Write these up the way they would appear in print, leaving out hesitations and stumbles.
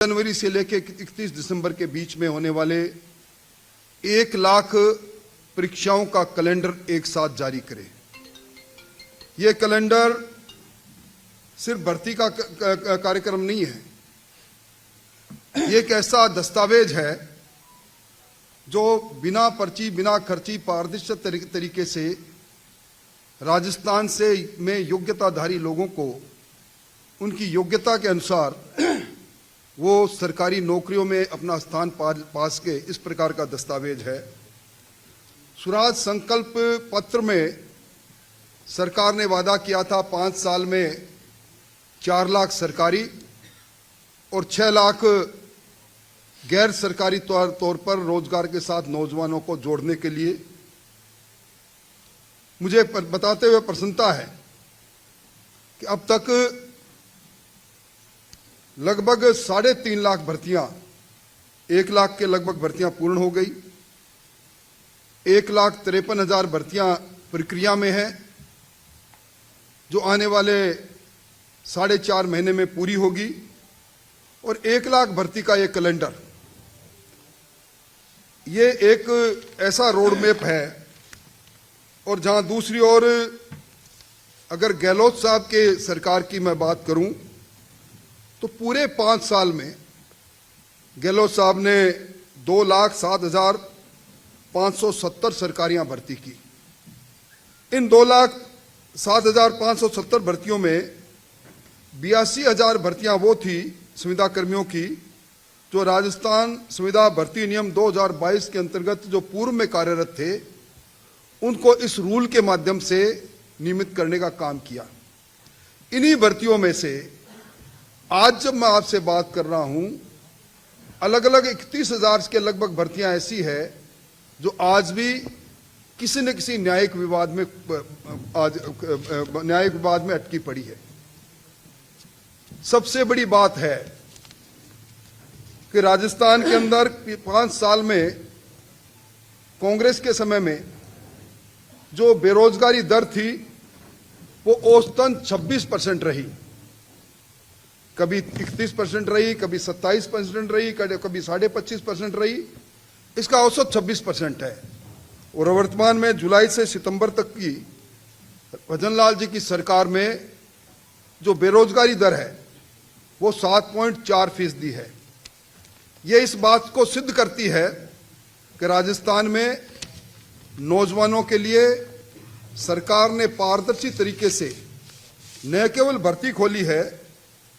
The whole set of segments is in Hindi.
जनवरी से लेकर 31 दिसंबर के बीच में होने वाले 1 लाख परीक्षाओं का कैलेंडर एक साथ जारी करे। यह कैलेंडर सिर्फ भर्ती का कार्यक्रम नहीं है, ये एक ऐसा दस्तावेज है जो बिना पर्ची बिना खर्ची पारदर्शी तरीके से राजस्थान से में योग्यताधारी लोगों को उनकी योग्यता के अनुसार वो सरकारी नौकरियों में अपना स्थान पास के इस प्रकार का दस्तावेज है। स्वराज संकल्प पत्र में सरकार ने वादा किया था 5 साल में 4 लाख सरकारी और 6 लाख गैर सरकारी तौर पर रोजगार के साथ नौजवानों को जोड़ने के लिए। मुझे बताते हुए प्रसन्नता है कि अब तक लगभग 3.5 लाख भर्तियां, 1 लाख के लगभग भर्तियां पूर्ण हो गई। 1,53,000 भर्तियां प्रक्रिया में हैं, जो आने वाले 4.5 महीने में पूरी होगी। और 1 लाख भर्ती का ये कैलेंडर, ये एक ऐसा रोड मैप है। और जहां दूसरी ओर अगर गहलोत साहब के सरकार की मैं बात करूं तो पूरे 5 साल में गहलोत साहब ने 2,07,570 सरकारियां भर्ती की। इन 2,07,570 भर्तियों में 82,000 भर्तियां वो थी संविदा कर्मियों की जो राजस्थान संविदा भर्ती नियम 2022 के अंतर्गत जो पूर्व में कार्यरत थे, उनको इस रूल के माध्यम से नियमित करने का काम किया। इन्हीं भर्तियों में से आज जब मैं आपसे बात कर रहा हूं, अलग अलग 31,000 के लगभग भर्तियां ऐसी है जो आज भी किसी न किसी न्यायिक विवाद में अटकी पड़ी है। सबसे बड़ी बात है कि राजस्थान के अंदर 5 साल में कांग्रेस के समय में जो बेरोजगारी दर थी वो औसतन 26% रही, कभी 31% रही, कभी 27% रही, कभी 25.5% रही। इसका औसत 26% है। और वर्तमान में जुलाई से सितंबर तक की भजनलाल जी की सरकार में जो बेरोजगारी दर है वो 7.4% है। ये इस बात को सिद्ध करती है कि राजस्थान में नौजवानों के लिए सरकार ने पारदर्शी तरीके से न केवल भर्ती खोली है,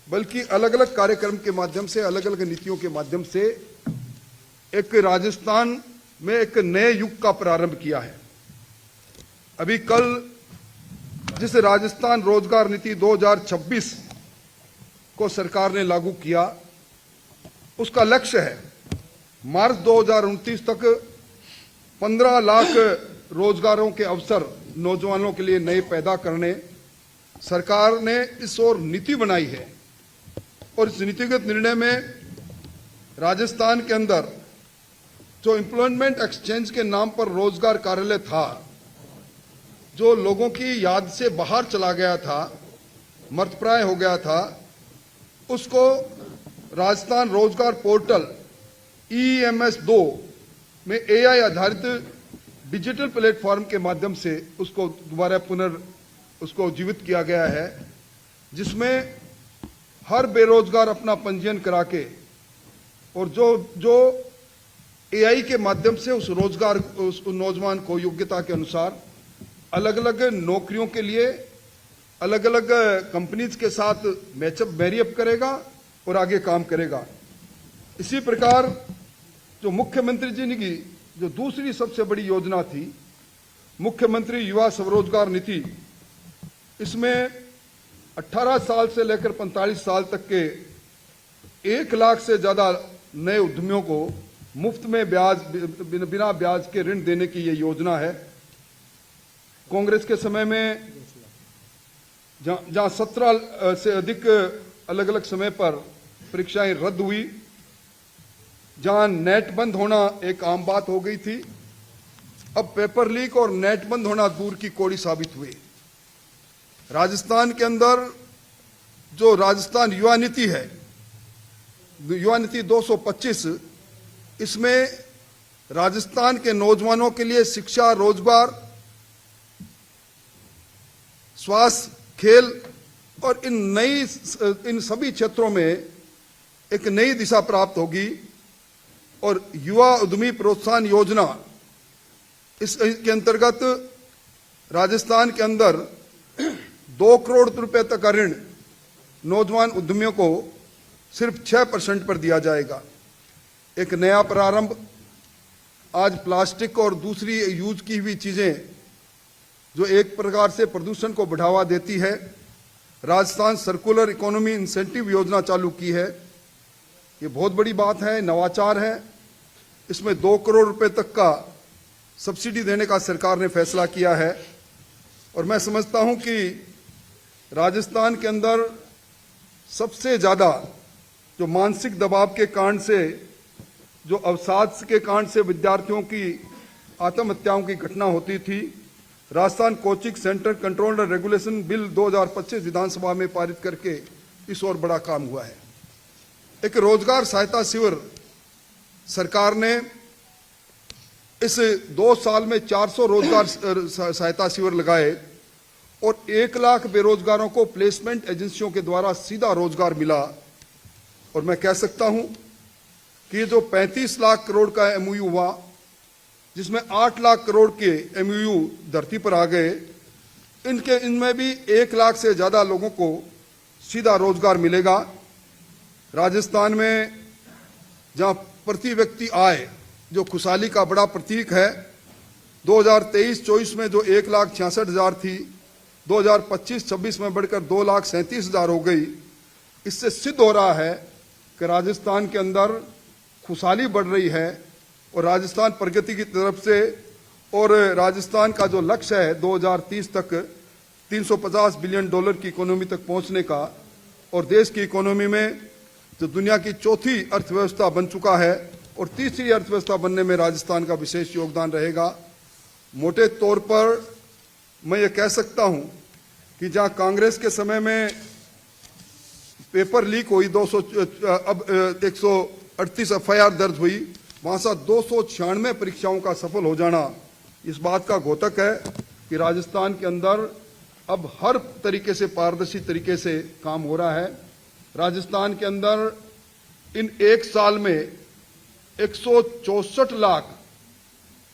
बल्कि अलग अलग कार्यक्रम के माध्यम से, अलग अलग नीतियों के माध्यम से एक राजस्थान में एक नए युग का प्रारंभ किया है। अभी कल जिस राजस्थान रोजगार नीति 2026 को सरकार ने लागू किया, उसका लक्ष्य है मार्च 2029 तक 15 लाख रोजगारों के अवसर नौजवानों के लिए नए पैदा करने। सरकार ने इस ओर नीति बनाई है और इस नीतिगत निर्णय में राजस्थान के अंदर जो एम्प्लॉयमेंट एक्सचेंज के नाम पर रोजगार कार्यालय था, जो लोगों की याद से बाहर चला गया था, मर्तप्राय हो गया था, उसको राजस्थान रोजगार पोर्टल EMS 2 में AI आधारित डिजिटल प्लेटफॉर्म के माध्यम से उसको दोबारा उसको जीवित किया गया है, जिसमें हर बेरोजगार अपना पंजीयन करा के और जो AI के माध्यम से उस नौजवान को योग्यता के अनुसार अलग अलग नौकरियों के लिए अलग अलग कंपनीज के साथ मैरियअप करेगा और आगे काम करेगा। इसी प्रकार जो मुख्यमंत्री जी की जो दूसरी सबसे बड़ी योजना थी, मुख्यमंत्री युवा स्वरोजगार नीति, इसमें 18 साल से लेकर 45 साल तक के 1 लाख से ज्यादा नए उद्यमियों को मुफ्त में बिना ब्याज के ऋण देने की ये योजना है। कांग्रेस के समय में जहां 17 से अधिक अलग अलग समय पर परीक्षाएं रद्द हुई, जहां नेट बंद होना एक आम बात हो गई थी, अब पेपर लीक और नेट बंद होना दूर की कौड़ी साबित हुई। राजस्थान के अंदर जो राजस्थान युवा नीति है युवा नीति 225, इसमें राजस्थान के नौजवानों के लिए शिक्षा, रोजगार, स्वास्थ्य, खेल और इन सभी क्षेत्रों में एक नई दिशा प्राप्त होगी। और युवा उद्यमी प्रोत्साहन योजना, इसके अंतर्गत राजस्थान के अंदर 2 करोड़ रुपए तक का ऋण नौजवान उद्यमियों को सिर्फ 6% पर दिया जाएगा। एक नया प्रारंभ। आज प्लास्टिक और दूसरी यूज की हुई चीजें जो एक प्रकार से प्रदूषण को बढ़ावा देती है, राजस्थान सर्कुलर इकोनॉमी इंसेंटिव योजना चालू की है। ये बहुत बड़ी बात है, नवाचार है। इसमें 2 करोड़ रुपए तक का सब्सिडी देने का सरकार ने फैसला किया है। और मैं समझता हूं कि राजस्थान के अंदर सबसे ज्यादा जो मानसिक दबाव के कारण से, जो अवसाद के कारण से विद्यार्थियों की आत्महत्याओं की घटना होती थी, Rajasthan coaching centre control and regulation bill 2025 विधानसभा में पारित करके इस ओर बड़ा काम हुआ है। एक रोजगार सहायता शिविर सरकार ने इस 2 साल में 400 रोजगार सहायता शिविर लगाए और 1 लाख बेरोजगारों को प्लेसमेंट एजेंसियों के द्वारा सीधा रोजगार मिला। और मैं कह सकता हूं कि जो 35 लाख करोड़ का एमओयू हुआ, जिसमें 8 लाख करोड़ के एमओयू धरती पर आ गए, इनमें भी 1 लाख से ज्यादा लोगों को सीधा रोजगार मिलेगा। राजस्थान में जहां प्रति व्यक्ति आय जो खुशहाली का बड़ा प्रतीक है, 2023-24 में जो 1,66,000 थी, 2025-26 में बढ़कर 2,37,000 हो गई। इससे सिद्ध हो रहा है कि राजस्थान के अंदर खुशहाली बढ़ रही है और राजस्थान प्रगति की तरफ से, और राजस्थान का जो लक्ष्य है 2030 तक $350 बिलियन की इकोनॉमी तक पहुंचने का, और देश की इकोनॉमी में जो दुनिया की चौथी अर्थव्यवस्था बन चुका है और तीसरी अर्थव्यवस्था बनने में राजस्थान का विशेष योगदान रहेगा। मोटे तौर पर मैं ये कह सकता हूं कि जहां कांग्रेस के समय में पेपर लीक हुई, 138 एफआईआर दर्ज हुई, वहां से 296 परीक्षाओं का सफल हो जाना इस बात का घोतक है कि राजस्थान के अंदर अब हर तरीके से पारदर्शी तरीके से काम हो रहा है। राजस्थान के अंदर इन 1 साल में 164 लाख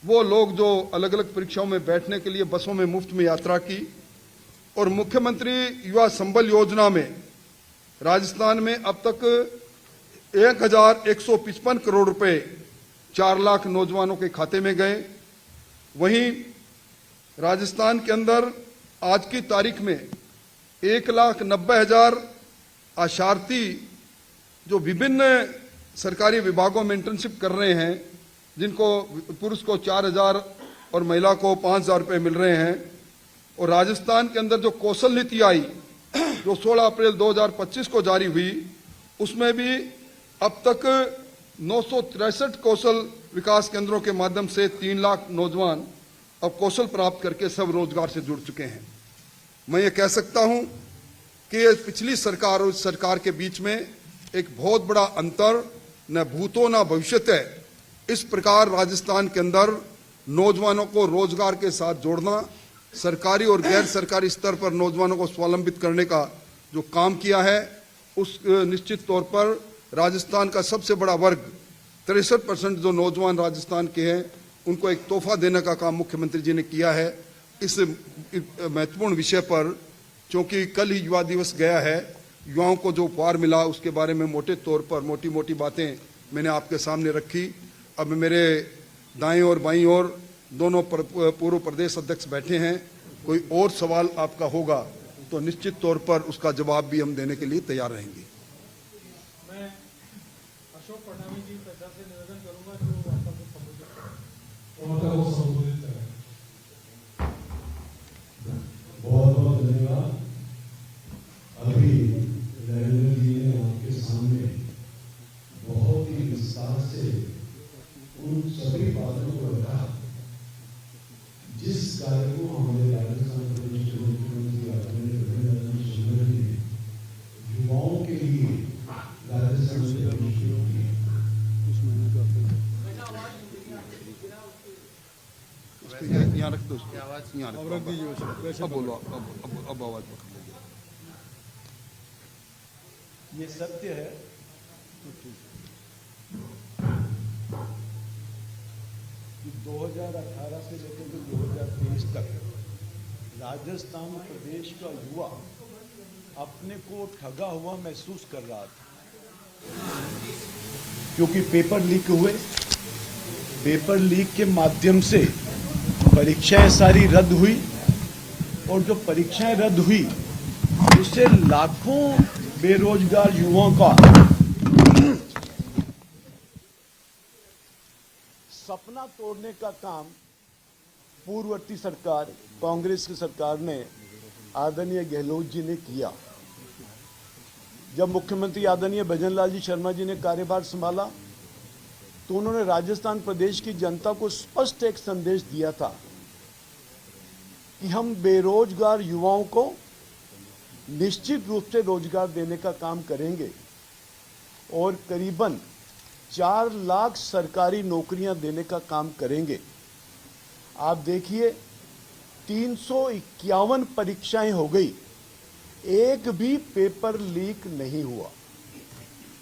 वो लोग जो अलग अलग परीक्षाओं में बैठने के लिए बसों में मुफ्त में यात्रा की, और मुख्यमंत्री युवा संबल योजना में राजस्थान में अब तक 1,155 करोड़ रुपए 4 लाख नौजवानों के खाते में गए। वहीं राजस्थान के अंदर आज की तारीख में 1,90,000 आशार्थी जो विभिन्न सरकारी विभागों में इंटर्नशिप कर रहे हैं, जिनको पुरुष को 4,000 और महिला को 5,000 रुपये मिल रहे हैं। और राजस्थान के अंदर जो कौशल नीति आई जो 16 अप्रैल 2025 को जारी हुई, उसमें भी अब तक 963 कौशल विकास केंद्रों के माध्यम से 3 लाख नौजवान अब कौशल प्राप्त करके सब रोजगार से जुड़ चुके हैं। मैं ये कह सकता हूं कि पिछली सरकार और इस सरकार के बीच में एक बहुत बड़ा अंतर, न भूतो न भविष्यत है। इस प्रकार राजस्थान के अंदर नौजवानों को रोजगार के साथ जोड़ना, सरकारी और गैर सरकारी स्तर पर नौजवानों को स्वावलंबित करने का जो काम किया है, उस निश्चित तौर पर राजस्थान का सबसे बड़ा वर्ग 63% जो नौजवान राजस्थान के हैं, उनको एक तोहफा देने का काम मुख्यमंत्री जी ने किया है। इस महत्वपूर्ण विषय पर, क्योंकि कल ही युवा दिवस गया है, युवाओं को जो उपहार मिला उसके बारे में मोटे तौर पर मोटी मोटी बातें मैंने आपके सामने रखी। अब मेरे दाएं और बाईं ओर दोनों पूर्व प्रदेश अध्यक्ष बैठे हैं। कोई और सवाल आपका होगा तो निश्चित तौर पर उसका जवाब भी हम देने के लिए तैयार रहेंगे। मैं अशोक फडणवीस जी से निवेदन करूंगा जो आपको संबोधित करें। बहुत बहुत धन्यवाद। अभी नरेंद्र जी ने आपके सामने बहुत ही विस्तार से उन सभी बातों को रखा जिस कार्य को हमारे राजस्थान प्रदेश के मुख्यमंत्री आदरणीय युवाओं के लिए राजस्थान यहाँ रख दो उसको, यहाँ रख अब दो। रख दीजिए उसको, वैसे अब बोलो, अब आवाज पकड़ लीजिए। ये सत्य है कि 2018 से लेकर के 2023 तक राजस्थान प्रदेश का युवा अपने को ठगा हुआ महसूस कर रहा था, क्योंकि पेपर लीक हुए। पेपर लीक के माध्यम से परीक्षाएं सारी रद्द हुई, और जो परीक्षाएं रद्द हुई उससे लाखों बेरोजगार युवाओं का सपना तोड़ने का काम पूर्ववर्ती सरकार, कांग्रेस की सरकार ने, आदरणीय गहलोत जी ने किया। जब मुख्यमंत्री आदरणीय भजनलाल जी शर्मा जी ने कार्यभार संभाला तो उन्होंने राजस्थान प्रदेश की जनता को स्पष्ट एक संदेश दिया था कि हम बेरोजगार युवाओं को निश्चित रूप से रोजगार देने का काम करेंगे और करीबन 4 लाख सरकारी नौकरियां देने का काम करेंगे। आप देखिए 351 परीक्षाएं हो गई, एक भी पेपर लीक नहीं हुआ।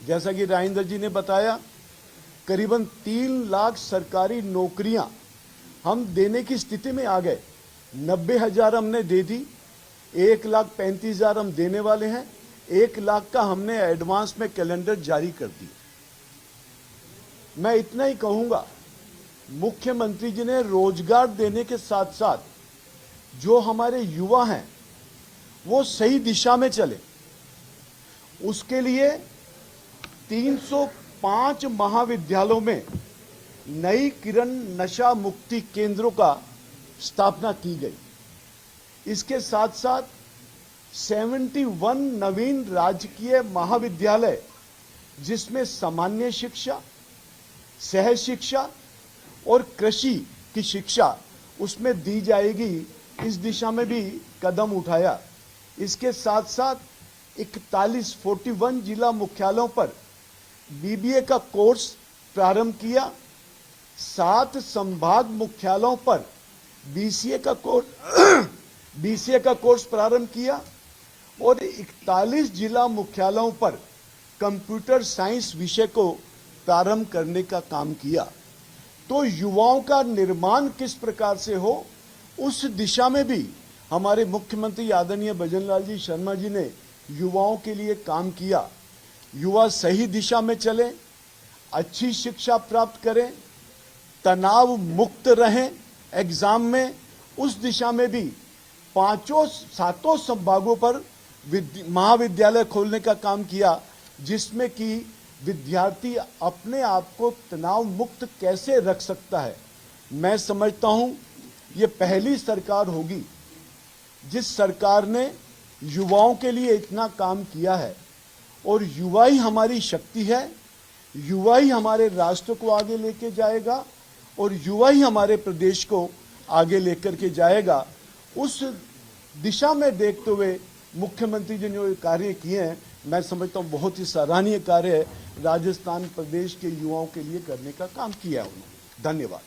जैसा कि राजेंद्र जी ने बताया, करीबन 3 लाख सरकारी नौकरियां हम देने की स्थिति में आ गए। 90,000 हमने दे दी, 1,35,000 हम देने वाले हैं, 1 लाख का हमने एडवांस में कैलेंडर जारी कर दी। मैं इतना ही कहूंगा, मुख्यमंत्री जी ने रोजगार देने के साथ साथ जो हमारे युवा हैं वो सही दिशा में चले, उसके लिए 305 महाविद्यालयों में नई किरण नशा मुक्ति केंद्रों का स्थापना की गई। इसके साथ साथ 71 नवीन राजकीय महाविद्यालय, जिसमें सामान्य शिक्षा, सह शिक्षा और कृषि की शिक्षा उसमें दी जाएगी, इस दिशा में भी कदम उठाया। इसके साथ साथ 41 जिला मुख्यालयों पर बीबीए का कोर्स प्रारंभ किया, 7 संभाग मुख्यालयों पर बीसीए का कोर्स प्रारंभ किया और 41 जिला मुख्यालयों पर कंप्यूटर साइंस विषय को प्रारंभ करने का काम किया। तो युवाओं का निर्माण किस प्रकार से हो, उस दिशा में भी हमारे मुख्यमंत्री आदरणीय भजनलाल जी शर्मा जी ने युवाओं के लिए काम किया। युवा सही दिशा में चले, अच्छी शिक्षा प्राप्त करें, तनाव मुक्त रहें एग्जाम में, उस दिशा में भी 7 संभागों पर महाविद्यालय खोलने का काम किया, जिसमें कि विद्यार्थी अपने आप को तनाव मुक्त कैसे रख सकता है। मैं समझता हूं ये पहली सरकार होगी जिस सरकार ने युवाओं के लिए इतना काम किया है, और युवा ही हमारी शक्ति है, युवा ही हमारे राष्ट्र को आगे लेके जाएगा और युवा ही हमारे प्रदेश को आगे लेकर के जाएगा। उस दिशा में देखते हुए मुख्यमंत्री जी ने जो कार्य किए हैं, मैं समझता हूं बहुत ही सराहनीय कार्य है, राजस्थान प्रदेश के युवाओं के लिए करने का काम किया है उन्होंने। धन्यवाद।